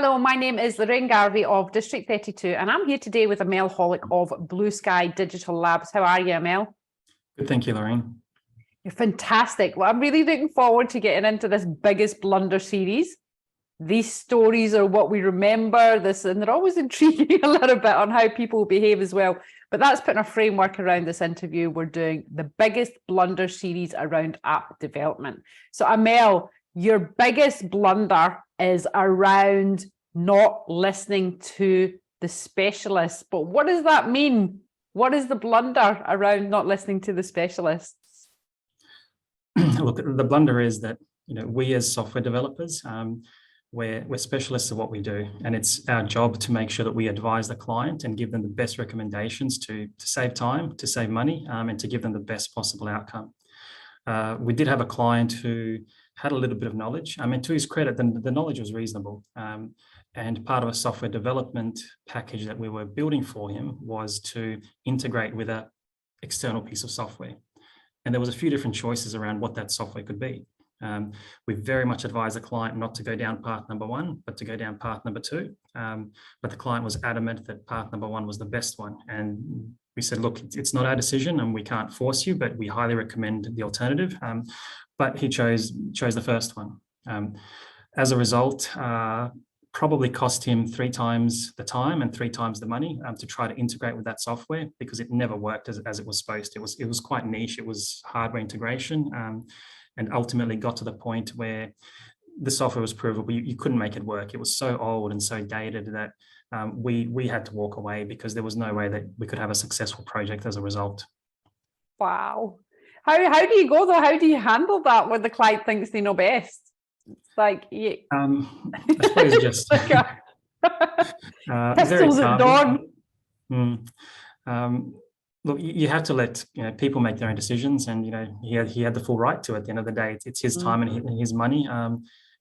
Hello, my name is Lorraine Garvey of District 32, and I'm here today with Amel Holic of BlueSky Digital Labs. How are you, Amel? Good, thank you, Lorraine. You're fantastic. Well, I'm really looking forward to getting into this biggest blunder series. These stories are what we remember, and they're always intriguing a little bit on how people behave as well. But that's putting a framework around this interview. We're doing the biggest blunder series around app development. So, Amel, your biggest blunder is around not listening to the specialists. But what does that mean? What is the blunder around not listening to the specialists? Look, the blunder is that we as software developers, we're specialists of what we do, and it's our job to make sure that we advise the client and give them the best recommendations to save time, to save money, and to give them the best possible outcome. We did have a client who had a little bit of knowledge. I mean, to his credit, the knowledge was reasonable. And part of a software development package that we were building for him was to integrate with an external piece of software. And there was a few different choices around what that software could be. We very much advised the client not to go down path number one, but to go down path number two. But the client was adamant that path number one was the best one. And we said, look, it's not our decision and we can't force you, but we highly recommend the alternative. But he chose the first one. As a result, probably cost him 3 times the time and 3 times the money to try to integrate with that software, because it never worked as it was supposed to. It was quite niche. It was hardware integration, and ultimately got to the point where the software was provable. You couldn't make it work. It was so old and so dated that we had to walk away, because there was no way that we could have a successful project as a result. Wow. How do you go though? How do you handle that when the client thinks they know best? It's like, yeah. I suppose just pistols at dawn. Look, you have to let people make their own decisions, and he had the full right to. At the end of the day, it's his time and his money.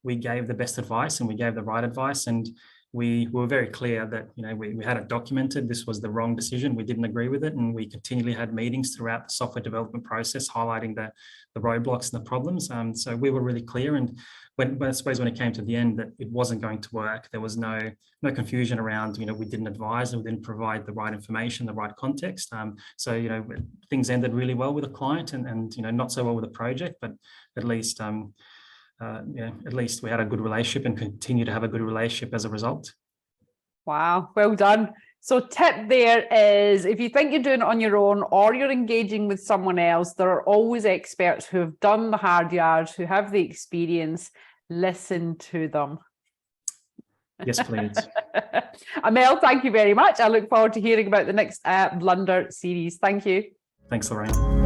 We gave the best advice and we gave the right advice, and we were very clear that we had it documented. This was the wrong decision. We didn't agree with it, and we continually had meetings throughout the software development process highlighting the roadblocks and the problems. So we were really clear, and I suppose when it came to the end that it wasn't going to work, there was no confusion around we didn't advise and we didn't provide the right information, the right context. So things ended really well with the client, and not so well with the project, but at least we had a good relationship and continue to have a good relationship as a result. Wow, well done. So tip there is, if you think you're doing it on your own or you're engaging with someone else, there are always experts who have done the hard yards, who have the experience. Listen to them. Yes, please. Amel, thank you very much. I look forward to hearing about the next Blunder series. Thank you. Thanks, Lorraine.